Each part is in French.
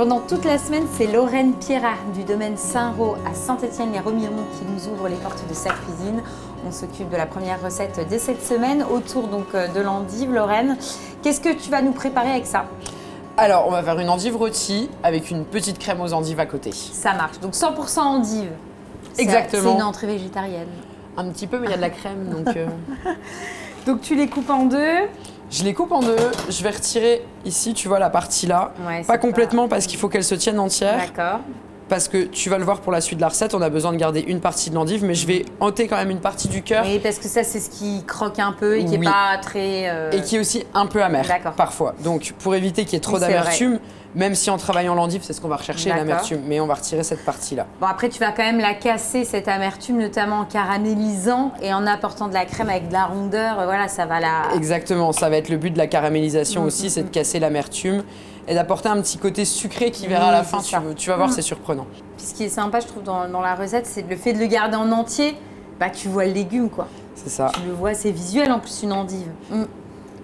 Pendant toute la semaine, c'est Lorraine Pierrat du domaine Saint-Roch à Saint-Étienne-les-Remiremont qui nous ouvre les portes de sa cuisine. On s'occupe de la première recette dès cette semaine autour donc de l'endive. Lorraine, qu'est-ce que tu vas nous préparer avec ça? Alors, on va faire une endive rôtie avec une petite crème aux endives à côté. Ça marche, donc 100% endive. Exactement. C'est une entrée végétarienne. Un petit peu, mais il y a de la crème, donc... Donc tu les coupes en deux. Je les coupe en deux, je vais retirer ici, tu vois, la partie là. Ouais, pas complètement parce qu'il faut qu'elle se tienne entière. D'accord. Parce que tu vas le voir pour la suite de la recette, on a besoin de garder une partie de l'endive, mais je vais ôter quand même une partie du cœur. Oui, parce que ça, c'est ce qui croque un peu et qui n'est pas très... Et qui est aussi un peu amer, parfois. Donc, pour éviter qu'il y ait trop d'amertume, même si en travaillant l'endive, c'est ce qu'on va rechercher, l'amertume, mais on va retirer cette partie-là. Bon, après, tu vas quand même la casser, cette amertume, notamment en caramélisant et en apportant de la crème avec de la rondeur. Voilà, ça va la... Exactement, ça va être le but de la caramélisation aussi, c'est de casser l'amertume et d'apporter un petit côté sucré qui verra à la fin, tu vas voir, c'est surprenant. Puis ce qui est sympa, je trouve, dans la recette, c'est le fait de le garder en entier, bah, tu vois le légume, quoi. C'est ça. Tu le vois, c'est visuel en plus, une endive.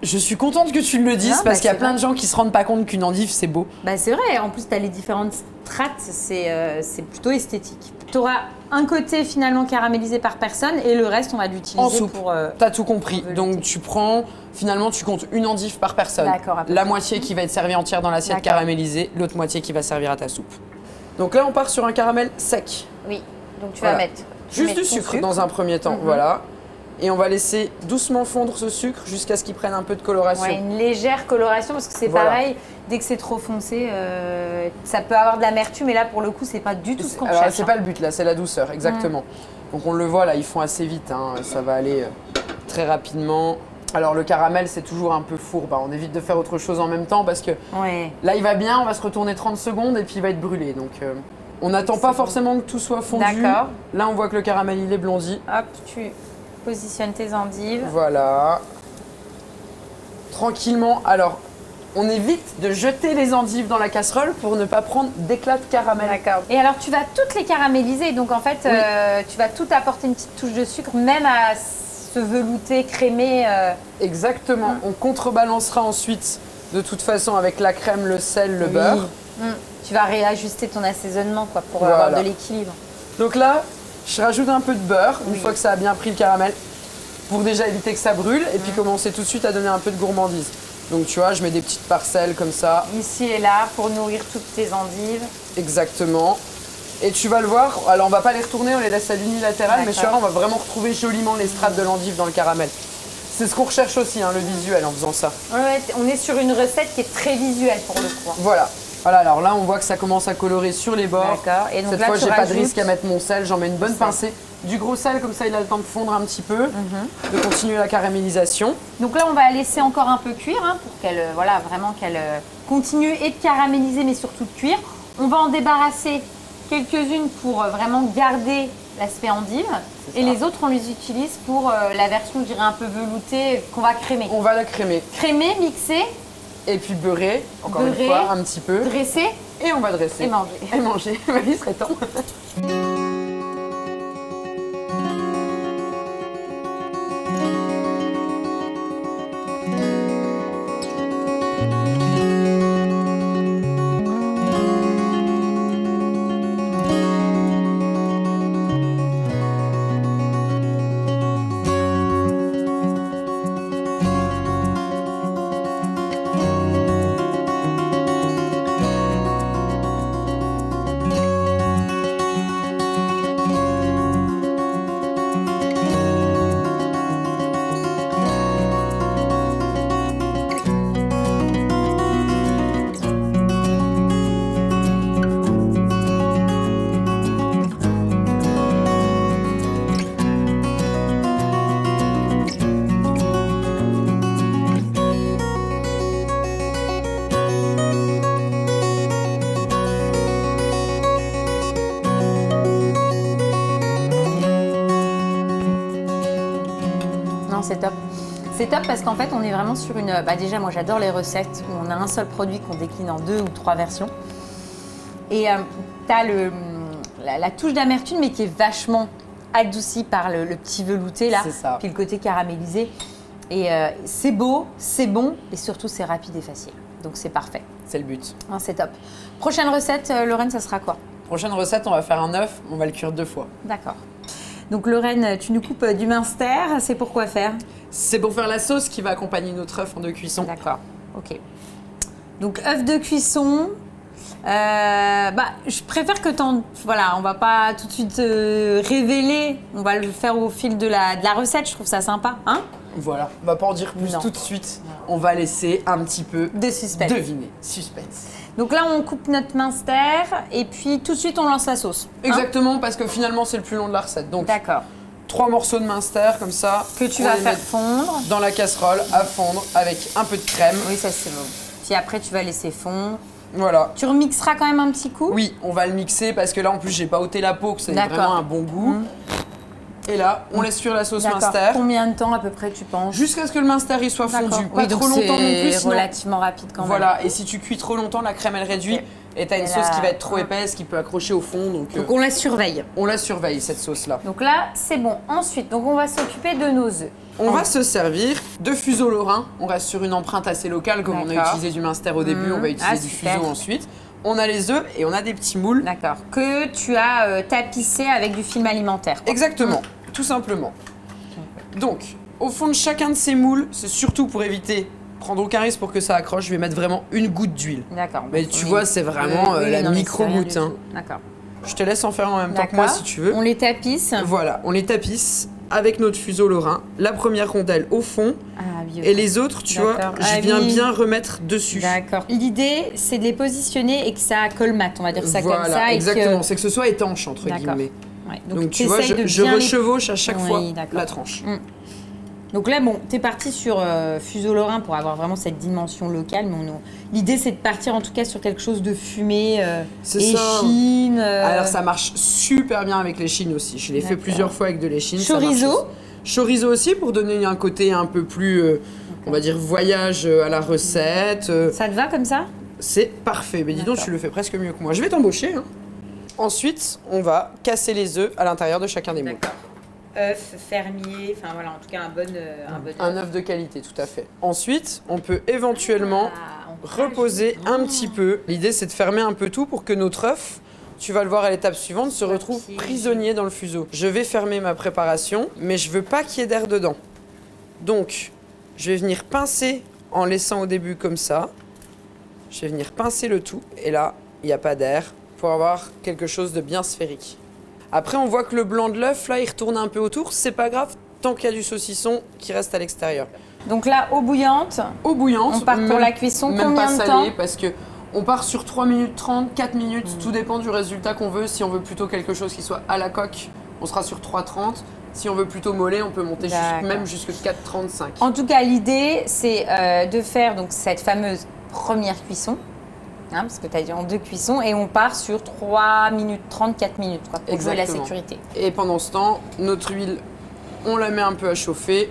Je suis contente que tu le dises parce qu'il y a plein de gens qui se rendent pas compte qu'une endive, c'est beau. Bah, c'est vrai, en plus, tu as les différentes strates, c'est plutôt esthétique. Tu auras un côté finalement caramélisé par personne et le reste, on va l'utiliser en soupe. Pour... T'as tout compris. Donc tu prends, finalement, tu comptes une endive par personne. D'accord. La moitié qui va être servie entière dans l'assiette caramélisée, l'autre moitié qui va servir à ta soupe. Donc là, on part sur un caramel sec. Oui, donc tu vas mettre... Juste du sucre dans un premier temps, voilà. Et on va laisser doucement fondre ce sucre jusqu'à ce qu'il prenne un peu de coloration. Ouais, une légère coloration parce que c'est pareil, dès que c'est trop foncé, ça peut avoir de l'amertume, mais là pour le coup, c'est pas du tout ce qu'on cherche. Alors c'est pas le but là, c'est la douceur, exactement. Donc on le voit là, ils font assez vite, hein, ça va aller très rapidement. Alors le caramel, c'est toujours un peu fourbe, hein. On évite de faire autre chose en même temps parce que là il va bien, on va se retourner 30 secondes et puis il va être brûlé. Donc on n'attend pas forcément que tout soit fondu. D'accord. Là on voit que le caramel il est blondi. Hop, tu positionnes tes endives. Voilà. Tranquillement. Alors, on évite de jeter les endives dans la casserole pour ne pas prendre d'éclat de caramel. D'accord. Et alors, tu vas toutes les caraméliser. Donc, en fait, tu vas tout apporter une petite touche de sucre, même à se velouter, crémer. Exactement. On contrebalancera ensuite, de toute façon, avec la crème, le sel, le beurre. Tu vas réajuster ton assaisonnement quoi, pour avoir de l'équilibre. Donc là, je rajoute un peu de beurre, une fois que ça a bien pris le caramel, pour déjà éviter que ça brûle, et puis commencer tout de suite à donner un peu de gourmandise. Donc tu vois, je mets des petites parcelles comme ça. Ici et là, pour nourrir toutes tes endives. Exactement. Et tu vas le voir, alors on va pas les retourner, on les laisse à l'unilatéral, mais tu vois, on va vraiment retrouver joliment les strates de l'endive dans le caramel. C'est ce qu'on recherche aussi, hein, le visuel en faisant ça. Ouais, on est sur une recette qui est très visuelle pour le coup. Voilà. Voilà, alors là, on voit que ça commence à colorer sur les bords. D'accord. Et donc cette là, fois, j'ai pas de risque à mettre mon sel, j'en mets une bonne pincée. Du gros sel, comme ça, il a le temps de fondre un petit peu, de continuer la caramélisation. Donc là, on va la laisser encore un peu cuire pour qu'elle, voilà, vraiment qu'elle continue et de caraméliser, mais surtout de cuire. On va en débarrasser quelques-unes pour vraiment garder l'aspect endive. Et les autres, on les utilise pour la version, je dirais, un peu veloutée qu'on va crémer. On va la crémer. Crémer, mixer. Et puis beurrer, encore une fois, un petit peu. Dresser. Et on va dresser. Et manger. Et manger. Il serait temps. C'est top. C'est top parce qu'en fait, on est vraiment sur une... Bah déjà, moi, j'adore les recettes où on a un seul produit qu'on décline en 2 ou 3 versions. Et tu as la touche d'amertume, mais qui est vachement adoucie par le petit velouté, là. C'est ça. Puis le côté caramélisé. Et c'est beau, c'est bon, et surtout, c'est rapide et facile. Donc, c'est parfait. C'est le but. Ah, c'est top. Prochaine recette, Lorraine, ça sera quoi? Prochaine recette, on va faire un œuf, on va le cuire 2 fois. D'accord. Donc Lorraine, tu nous coupes du minster, c'est pour quoi faire? C'est pour faire la sauce qui va accompagner notre œuf en 2 cuissons. D'accord, ok. Donc œuf de cuisson. Je préfère que voilà, on va pas tout de suite révéler. On va le faire au fil de la recette. Je trouve ça sympa, hein? Voilà, on va pas en dire plus tout de suite. On va laisser un petit peu de suspense. Deviner, suspense. Donc là, on coupe notre minster et puis tout de suite, on lance la sauce. Exactement, parce que finalement, c'est le plus long de la recette. Donc, d'accord. 3 morceaux de minster comme ça. Que tu vas faire fondre. Dans la casserole, à fondre avec un peu de crème. Oui, ça c'est bon. Puis après, tu vas laisser fondre. Voilà. Tu remixeras quand même un petit coup? Oui, on va le mixer parce que là, en plus, j'ai pas ôté la peau, que c'est vraiment un bon goût. Et là, on laisse cuire la sauce minster. Combien de temps à peu près tu penses? Jusqu'à ce que le minster il soit fondu. Pas trop longtemps non plus. C'est relativement rapide quand même. Voilà, et si tu cuis trop longtemps, la crème elle réduit. Et t'as une sauce qui va être trop épaisse, qui peut accrocher au fond. Donc on la surveille. On la surveille, cette sauce-là. Donc là, c'est bon. Ensuite, donc on va s'occuper de nos œufs. On va se servir de fuseau lorrain. On reste sur une empreinte assez locale, comme on a utilisé du minster au début, on va utiliser du fuseau ensuite. On a les œufs et on a des petits moules. D'accord. Que tu as tapissé avec du film alimentaire. Exactement, tout simplement. Donc, au fond de chacun de ces moules, c'est surtout pour éviter, prendre aucun risque pour que ça accroche, je vais mettre vraiment une goutte d'huile. D'accord. Mais tu vois, c'est vraiment la micro-goutte. Hein. D'accord. Je te laisse en faire en même temps que moi si tu veux. On les tapisse. Voilà, on les tapisse avec notre fuseau lorrain. La première rondelle au fond. Et les autres, tu vois, je viens bien remettre dessus. D'accord. L'idée, c'est de les positionner et que ça colmate, on va dire ça comme ça. Exactement, c'est que ce soit étanche, entre guillemets. Ouais. Donc tu vois, je rechevauche à chaque fois la tranche. Donc là, bon, t'es parti sur fuseau lorrain pour avoir vraiment cette dimension locale. Mais l'idée, c'est de partir en tout cas sur quelque chose de fumé, échine. Alors ça marche super bien avec l'échine aussi. Je l'ai fait plusieurs fois avec de l'échine. Chorizo. Chorizo aussi pour donner un côté un peu plus, on va dire, voyage à la recette. Ça te va comme ça? C'est parfait. Mais dis donc, tu le fais presque mieux que moi. Je vais t'embaucher. Hein. Ensuite, on va casser les œufs à l'intérieur de chacun des moules. Œuf fermier, enfin voilà, en tout cas un bon un œuf de qualité, tout à fait. Ensuite, on peut éventuellement reposer un petit peu. L'idée, c'est de fermer un peu tout pour que notre œuf, tu vas le voir à l'étape suivante, se retrouve prisonnier dans le fuseau. Je vais fermer ma préparation, mais je veux pas qu'il y ait d'air dedans. Donc, je vais venir pincer en laissant au début comme ça. Je vais venir pincer le tout, et là, il n'y a pas d'air, pour avoir quelque chose de bien sphérique. Après, on voit que le blanc de l'œuf, là, il retourne un peu autour. C'est pas grave, tant qu'il y a du saucisson qui reste à l'extérieur. Donc là, eau bouillante. Eau bouillante. On part pour la cuisson. Même combien pas de salé, temps? parce que on part sur 3 minutes 30, 4 minutes. Tout dépend du résultat qu'on veut. Si on veut plutôt quelque chose qui soit à la coque, on sera sur 3,30. Si on veut plutôt mollet, on peut monter même jusqu'à 4,35. En tout cas, l'idée, c'est de faire donc, cette fameuse première cuisson. Hein, parce que tu as dit en 2 cuissons, et on part sur 3 minutes 30, 4 minutes quoi, pour jouer la sécurité. Et pendant ce temps, notre huile, on la met un peu à chauffer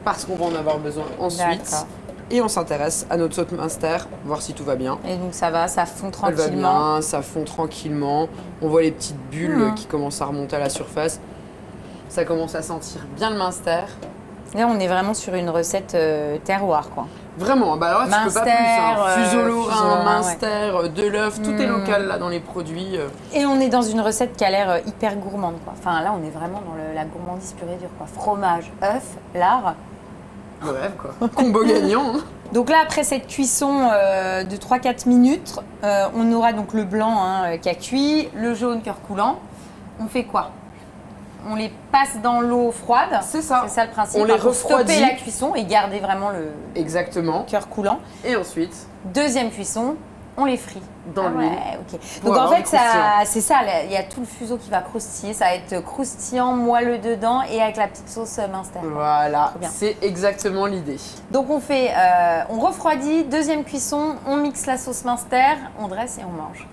parce qu'on va en avoir besoin ensuite. Et on s'intéresse à notre sauce minster, voir si tout va bien. Et donc ça va, ça fond tranquillement. Elle va bien, ça fond tranquillement. On voit les petites bulles qui commencent à remonter à la surface. Ça commence à sentir bien le minster. Là, on est vraiment sur une recette terroir, quoi. Vraiment, bah alors là, tu peux pas plus. Hein. Fuseau lorrain, minster, de l'œuf, tout est local là dans les produits. Et on est dans une recette qui a l'air hyper gourmande, quoi. Enfin là, on est vraiment dans la gourmandise pure et dure, quoi. Fromage, œuf, lard. Le rêve, quoi. Combo gagnant. Hein. Donc là, après cette cuisson de 3-4 minutes, on aura donc le blanc qui a cuit, le jaune cœur coulant. On fait quoi? On les passe dans l'eau froide. C'est ça. C'est ça le principe. On les refroidit. Stopper la cuisson et garder vraiment le cœur coulant. Et ensuite, deuxième cuisson, on les frit. Dans l'huile. Ouais, ok. Donc en fait, c'est ça, il y a tout le fuseau qui va croustiller. Ça va être croustillant, moelleux dedans et avec la petite sauce minster. Voilà, c'est exactement l'idée. Donc on fait, on refroidit, deuxième cuisson, on mixe la sauce minster, on dresse et on mange.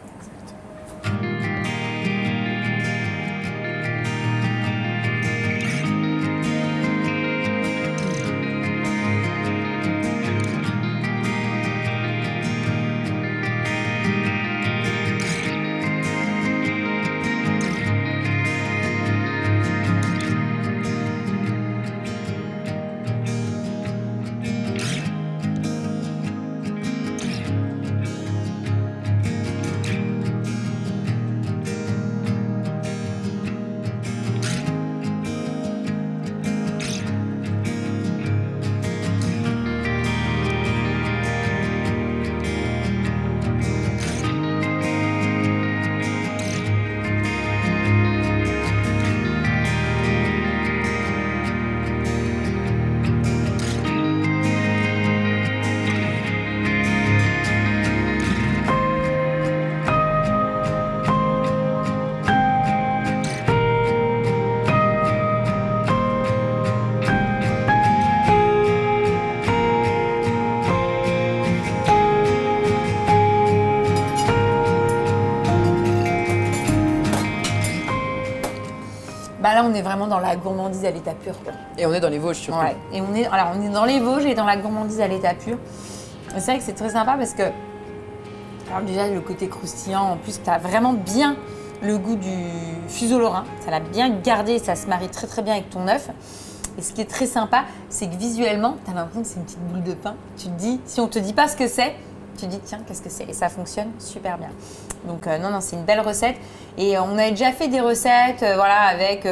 Bah là, on est vraiment dans la gourmandise à l'état pur, quoi. Et on est dans les Vosges, surtout. Ouais. Et on est dans les Vosges et dans la gourmandise à l'état pur. Et c'est vrai que c'est très sympa parce que, alors déjà, le côté croustillant, en plus, tu as vraiment bien le goût du fuseau lorrain. Ça l'a bien gardé et ça se marie très très bien avec ton œuf. Et ce qui est très sympa, c'est que visuellement, tu as l'impression que c'est une petite boule de pain. Tu te dis, si on te dit pas ce que c'est, tu te dis, tiens, qu'est-ce que c'est? Et ça fonctionne super bien. Donc non, c'est une belle recette. Et on avait déjà fait des recettes voilà, avec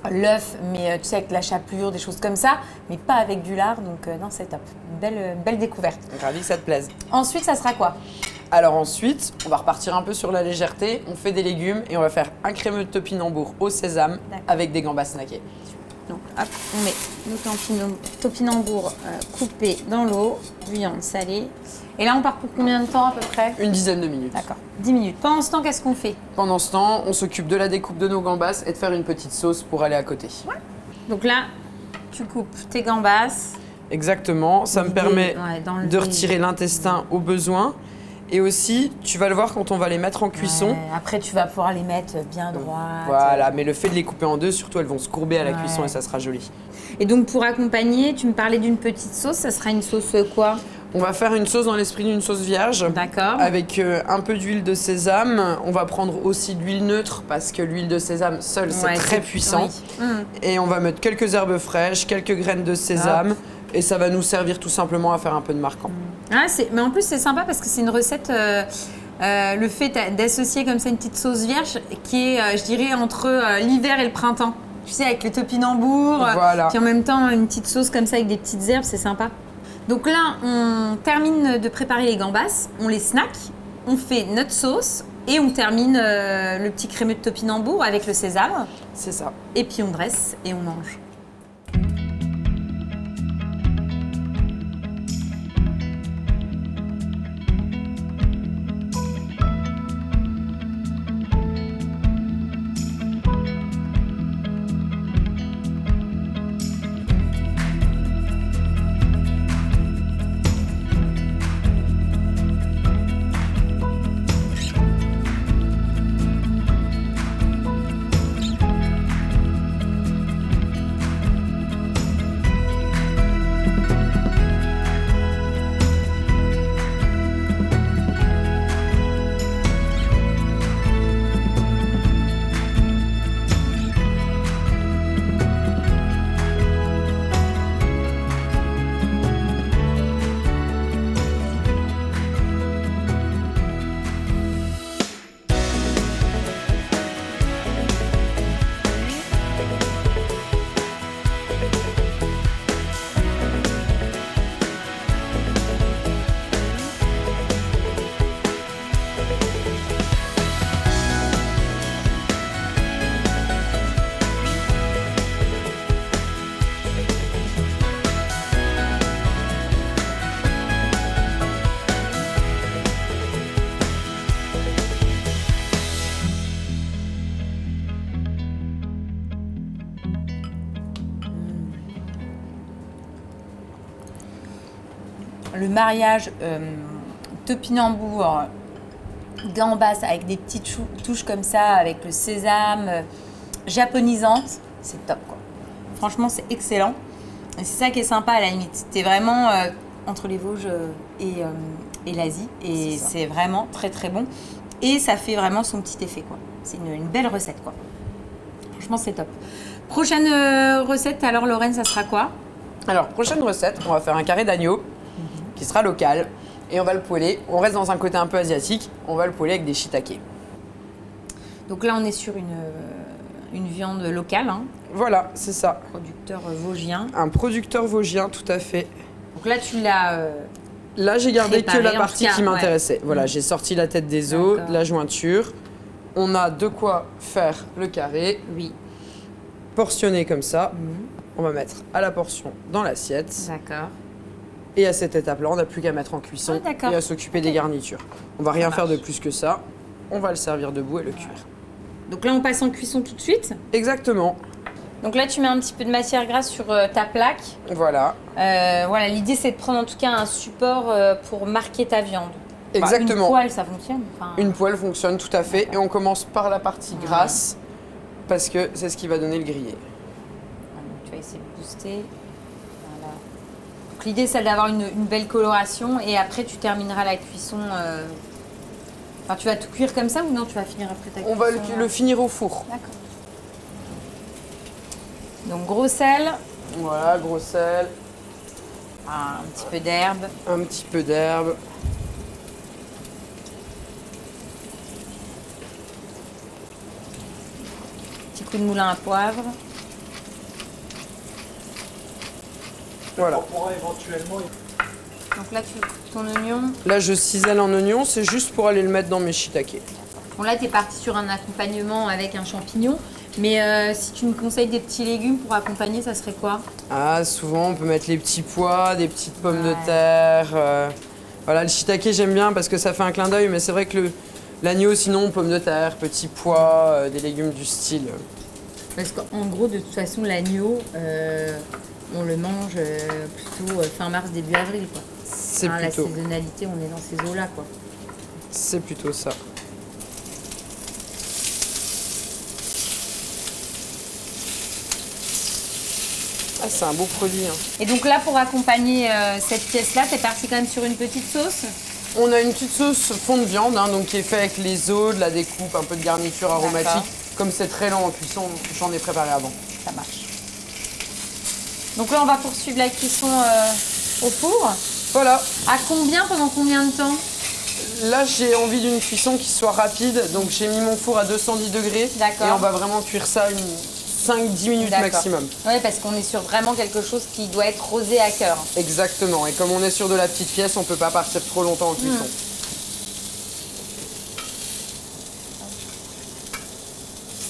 l'œuf, mais tu sais, avec la chapelure, des choses comme ça, mais pas avec du lard. Donc non, c'est top. Une belle découverte. Ravi que ça te plaise. Ensuite, ça sera quoi? Alors ensuite, on va repartir un peu sur la légèreté. On fait des légumes et on va faire un crémeux de topinambour au sésame avec des gambas snackées. Donc hop, on met nos topinambours coupés dans l'eau, viande salée. Et là, on part pour combien de temps à peu près? Une dizaine de minutes. D'accord, 10 minutes. Pendant ce temps, qu'est-ce qu'on fait? Pendant ce temps, on s'occupe de la découpe de nos gambas et de faire une petite sauce pour aller à côté. Ouais. Donc là, tu coupes tes gambas. Exactement, ça me permet de retirer l'intestin au besoin. Et aussi, tu vas le voir quand on va les mettre en cuisson. Ouais, après, tu vas pouvoir les mettre bien droites. Voilà, mais le fait de les couper en deux, surtout, elles vont se courber à la cuisson et ça sera joli. Et donc, pour accompagner, tu me parlais d'une petite sauce. Ça sera une sauce quoi? On va faire une sauce dans l'esprit d'une sauce vierge. D'accord. Avec un peu d'huile de sésame. On va prendre aussi de l'huile neutre parce que l'huile de sésame seule, c'est très puissant. Oui. Et on va mettre quelques herbes fraîches, quelques graines de sésame. Et ça va nous servir tout simplement à faire un peu de marquant. Ah, mais en plus, c'est sympa parce que c'est une recette, le fait d'associer comme ça une petite sauce vierge qui est, je dirais, entre l'hiver et le printemps. Tu sais, avec le topinambour, puis en même temps une petite sauce comme ça avec des petites herbes, c'est sympa. Donc là, on termine de préparer les gambas, on les snack, on fait notre sauce et on termine le petit crémeux de topinambour avec le sésame. C'est ça. Et puis on dresse et on mange. Le mariage topinambour, gambas avec des petites touches comme ça, avec le sésame, japonisante, c'est top quoi. Franchement, c'est excellent. Et c'est ça qui est sympa à la limite. T'es vraiment entre les Vosges et l'Asie et c'est vraiment très très bon. Et ça fait vraiment son petit effet quoi. C'est une belle recette quoi. Franchement, c'est top. Prochaine recette, alors Lorraine, ça sera quoi? Alors, prochaine recette, on va faire un carré d'agneau qui sera local et on va le poêler. On reste dans un côté un peu asiatique, on va le poêler avec des shiitake. Donc là, on est sur une viande locale. Hein. Voilà, c'est ça. Producteur vosgien. Un producteur vosgien, tout à fait. Donc là, tu l'as là, j'ai gardé préparé, que la partie qui m'intéressait. Voilà, j'ai sorti la tête des os, la jointure. On a de quoi faire le carré. Oui. Portionné comme ça. On va mettre à la portion dans l'assiette. D'accord. Et à cette étape-là, on n'a plus qu'à mettre en cuisson et à s'occuper des garnitures. On va rien faire de plus que ça. On va le servir debout et le cuire. Donc là, on passe en cuisson tout de suite? Exactement. Donc là, tu mets un petit peu de matière grasse sur ta plaque. Voilà. Voilà, l'idée, c'est de prendre en tout cas un support pour marquer ta viande. Exactement. Une poêle, ça fonctionne. Une poêle fonctionne tout à fait. Et on commence par la partie grasse. parce que c'est ce qui va donner le grillé. Donc, tu vas essayer de booster. Voilà. Donc l'idée c'est d'avoir une belle coloration et après tu termineras la cuisson. Enfin, tu vas tout cuire comme ça ou non, tu vas finir après ta cuisson? On va le finir au four. D'accord. Donc gros sel. Voilà, gros sel. Un petit peu d'herbe. Un petit peu d'herbe. Petit coup de moulin à poivre. Voilà. On pourra éventuellement... Donc là, tu coupes ton oignon. Là, je cisèle un oignon, c'est juste pour aller le mettre dans mes shiitake. Bon, là, tu es parti sur un accompagnement avec un champignon. Mais si tu me conseilles des petits légumes pour accompagner, ça serait quoi? Ah, souvent, on peut mettre les petits pois, des petites pommes de terre. Voilà, le shiitake, j'aime bien parce que ça fait un clin d'œil, mais c'est vrai que l'agneau, sinon, pommes de terre, petits pois, des légumes du style. Parce qu'en gros, de toute façon, l'agneau, on le mange plutôt fin mars, début avril, quoi. C'est La plutôt. saisonnalité, on est dans ces eaux-là, quoi. C'est plutôt ça. Ah, c'est un beau produit. Hein. Et donc là, pour accompagner cette pièce-là, t'es parti quand même sur une petite sauce? On a une petite sauce fond de viande, hein, donc qui est faite avec les os, de la découpe, un peu de garniture aromatique. Comme c'est très lent en cuisson, j'en ai préparé avant. Ça marche. Donc là, on va poursuivre la cuisson au four. Voilà. À combien, pendant combien de temps? Là, j'ai envie d'une cuisson qui soit rapide, donc j'ai mis mon four à 210 degrés. D'accord. Et on va vraiment cuire ça 5-10 minutes maximum. Oui, parce qu'on est sur vraiment quelque chose qui doit être rosé à cœur. Exactement. Et comme on est sur de la petite pièce, on ne peut pas partir trop longtemps en cuisson.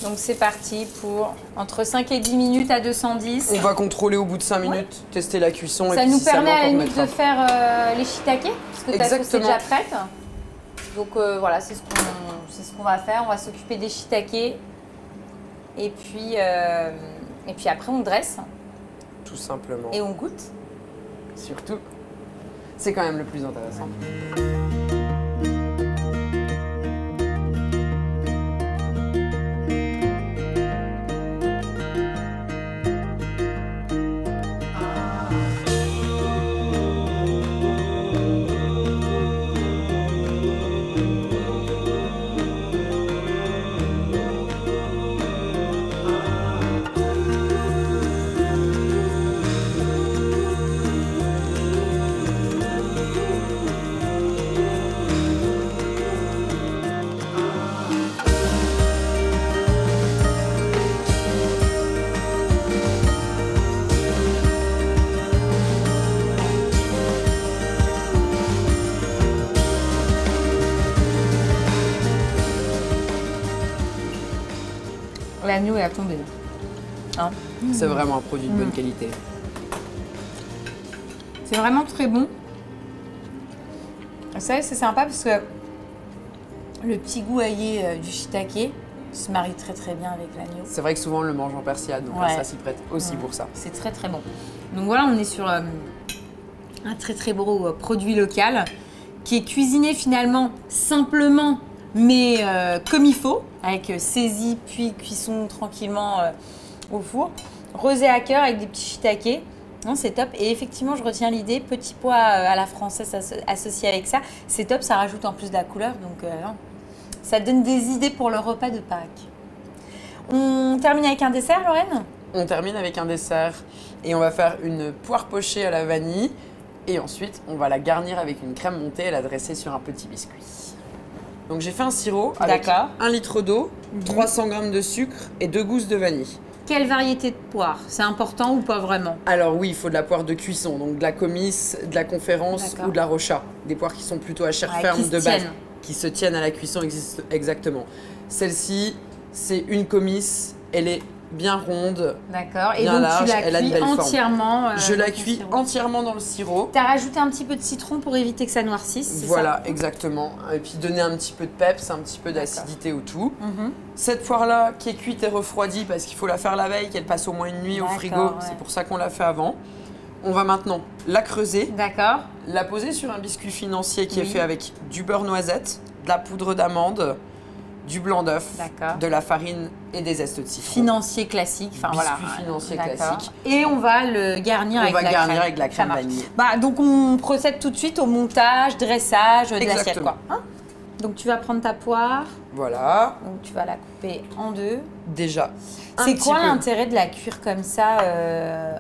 Donc c'est parti pour entre 5 et 10 minutes à 210. On va contrôler au bout de 5 minutes, tester la cuisson. Ça et puis nous si permet manque, à la on limite remettra. de faire les shiitake, parce que ta sauce est Exactement. déjà prête. Donc voilà, c'est ce qu'on va faire. On va s'occuper des shiitake. Et puis après, on dresse Tout simplement. et on goûte. Surtout, c'est quand même le plus intéressant. L'agneau est à tomber. Hein? C'est vraiment un produit de bonne qualité. C'est vraiment très bon. Ça, c'est sympa parce que le petit goût aillé du shiitake se marie très très bien avec l'agneau. C'est vrai que souvent on le mange en persillade, donc Ouais. ça s'y prête aussi pour ça. C'est très très bon. Donc voilà, on est sur un très très beau produit local qui est cuisiné finalement simplement, mais comme il faut, avec saisie puis cuisson tranquillement au four. Rosé à cœur avec des petits shiitake. Non, c'est top. Et effectivement, je retiens l'idée, petit pois à la française associé avec ça. C'est top, ça rajoute en plus de la couleur. Donc, ça donne des idées pour le repas de Pâques. On termine avec un dessert, Lorraine? On termine avec un dessert et on va faire une poire pochée à la vanille. Et ensuite, on va la garnir avec une crème montée et la dresser sur un petit biscuit. Donc j'ai fait un sirop avec 1 litre d'eau, 300 g de sucre et 2 gousses de vanille. Quelle variété de poire? C'est important ou pas vraiment? Alors oui, il faut de la poire de cuisson, donc de la comice, de la conférence D'accord. ou de la rocha. Des poires qui sont plutôt à chair Ouais, ferme qui se de base, tiennent. qui se tiennent à la cuisson exactement. Celle-ci, c'est une comice, elle est bien ronde. D'accord. Et Bien donc large, tu la elle a une cuis belle forme. entièrement. Je la dans ton cuis sirop. entièrement dans le sirop. T'as rajouté un petit peu de citron pour éviter que ça noircisse, c'est Voilà, exactement. Et puis donner un petit peu de peps, un petit peu d'acidité au tout. Cette poire-là qui est cuite et refroidie parce qu'il faut la faire la veille, qu'elle passe au moins une nuit au D'accord, frigo. ouais. C'est pour ça qu'on l'a fait avant. On va maintenant la creuser, ça? D'accord. la poser sur un biscuit financier qui est Oui. fait avec du beurre noisette, de la poudre d'amande, du blanc d'œuf, D'accord. de la farine et des zestes de citron. Financier classique. Enfin voilà. Biscuit financier D'accord. classique. Et on va le garnir avec la crème. avec la Ça crème marche. vanille. Bah, donc on procède tout de suite au montage, dressage de l'assiette. Exactement. Quoi. Hein, donc tu vas prendre ta poire, Voilà, donc tu vas la couper en deux. déjà. C'est quoi l'intérêt de la cuire comme ça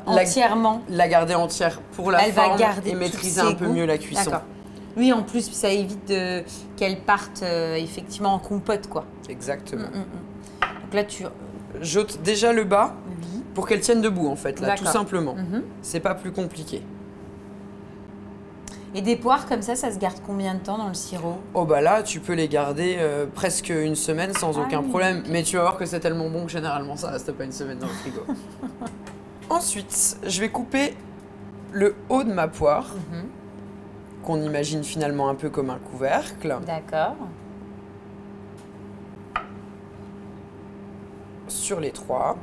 entièrement? La garder entière pour la Elle va forme garder et tous maîtriser ses un peu goûts. mieux la cuisson. D'accord. Oui, en plus, ça évite qu'elle parte effectivement en compote, quoi. Exactement. Donc là, tu... J'ôte déjà le bas Oui. pour qu'elle tienne debout en fait, là, tout D'accord. simplement. Mhm. C'est pas plus compliqué. Et des poires comme ça se garde combien de temps dans le sirop? Oh bah là, tu peux les garder presque une semaine sans aucun oui. problème. Mais tu vas voir que c'est tellement bon que généralement ça reste pas une semaine dans le frigo. Ensuite, je vais couper le haut de ma poire, qu'on imagine finalement un peu comme un couvercle, D'accord. sur les trois.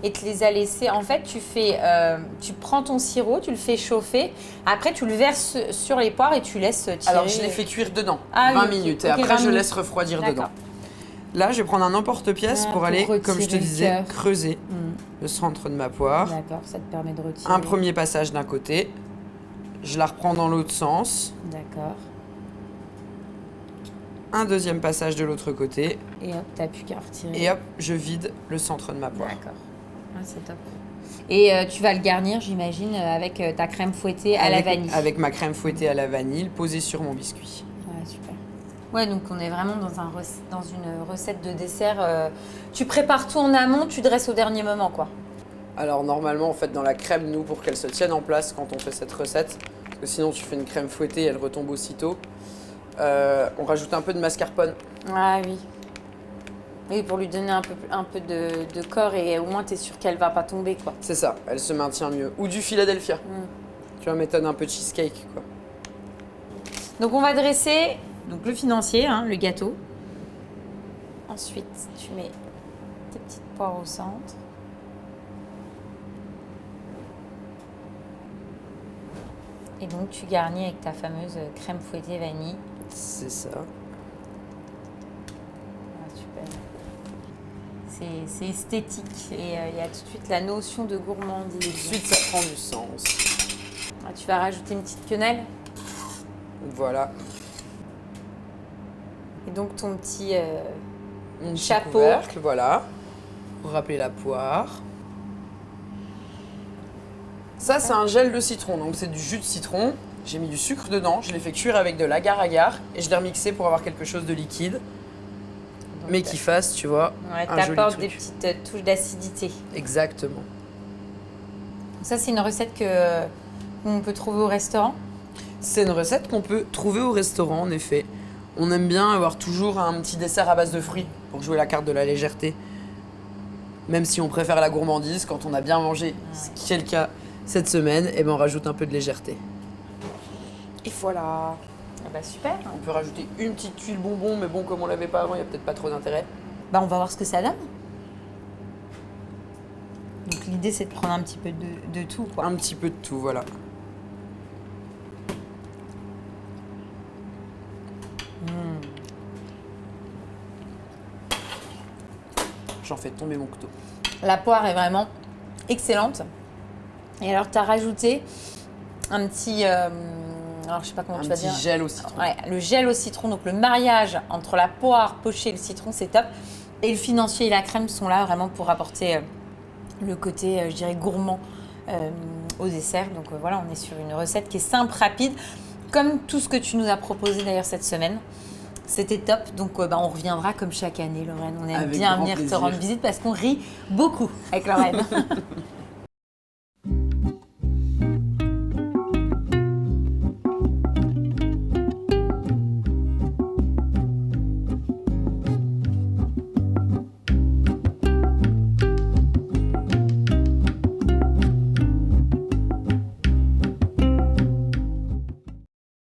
Et tu les as laissés... En fait, tu prends ton sirop, tu le fais chauffer. Après, tu le verses sur les poires et tu laisses tirer... Alors, je les fais cuire dedans, Ah 20 oui, ok. minutes. Et Ok, après, 20 je minutes. laisse refroidir D'accord. dedans. Là, je vais prendre un emporte-pièce Ah, pour pour aller, comme je retirer te le disais, cœur. creuser le centre de ma poire. D'accord, ça te permet de retirer. Un premier passage d'un côté. Je la reprends dans l'autre sens. D'accord. Un deuxième passage de l'autre côté. Et hop, t'as plus qu'à retirer. Et hop, je vide le centre de ma poire. D'accord. Ah, c'est top. Et tu vas le garnir, j'imagine, avec ta crème fouettée à la vanille. Avec ma crème fouettée à la vanille posée sur mon biscuit. Ouais, super. Ouais, donc on est vraiment dans une recette de dessert. Tu prépares tout en amont, tu dresses au dernier moment, quoi. Alors normalement, en fait, dans la crème, nous, pour qu'elle se tienne en place quand on fait cette recette, parce que sinon tu fais une crème fouettée et elle retombe aussitôt, on rajoute un peu de mascarpone. Ah oui. Oui, pour lui donner un peu de corps et au moins t'es sûr qu'elle va pas tomber, quoi. C'est ça, elle se maintient mieux. Ou du Philadelphia. Tu vois, méthode un peu cheesecake, quoi. Donc on va dresser le financier, hein, le gâteau. Ensuite, tu mets tes petites poires au centre. Et donc tu garnis avec ta fameuse crème fouettée vanille. C'est ça. Ah, super. C'est esthétique et il y a tout de suite la notion de gourmandise. Ensuite, ça prend du sens. Ah, tu vas rajouter une petite quenelle Voilà. et donc ton petit Mon petit chapeau. couvercle, voilà. Pour rappeler la poire. Ça, c'est un gel de citron, donc c'est du jus de citron. J'ai mis du sucre dedans, je l'ai fait cuire avec de l'agar-agar et je l'ai remixé pour avoir quelque chose de liquide, mais qui fasse, tu vois, Ouais, un joli t'apportes truc. des petites touches d'acidité. Exactement. Ça, c'est une recette qu'on peut trouver au restaurant. C'est une recette qu'on peut trouver au restaurant, en effet. On aime bien avoir toujours un petit dessert à base de fruits pour jouer la carte de la légèreté. Même si on préfère la gourmandise, quand on a bien mangé, ce qui est le cas cette semaine, et ben on rajoute un peu de légèreté. Et voilà. Ah bah super. On peut rajouter une petite tuile bonbon, mais bon, comme on l'avait pas avant, il n'y a peut-être pas trop d'intérêt. Bah, on va voir ce que ça donne. Donc l'idée, c'est de prendre un petit peu de tout, quoi. Un petit peu de tout, voilà. J'en fais tomber mon couteau. La poire est vraiment excellente. Et alors, tu as rajouté un petit... alors, je sais pas comment tu vas dire. Un petit gel au citron. Ouais, le gel au citron. Donc, le mariage entre la poire pochée et le citron, c'est top. Et le financier et la crème sont là vraiment pour apporter le côté, je dirais, gourmand au dessert. Donc, voilà, on est sur une recette qui est simple, rapide. Comme tout ce que tu nous as proposé d'ailleurs cette semaine. C'était top, donc on reviendra comme chaque année, Lorraine. On aime Avec bien grand venir te plaisir. rendre visite parce qu'on rit beaucoup avec Lorraine.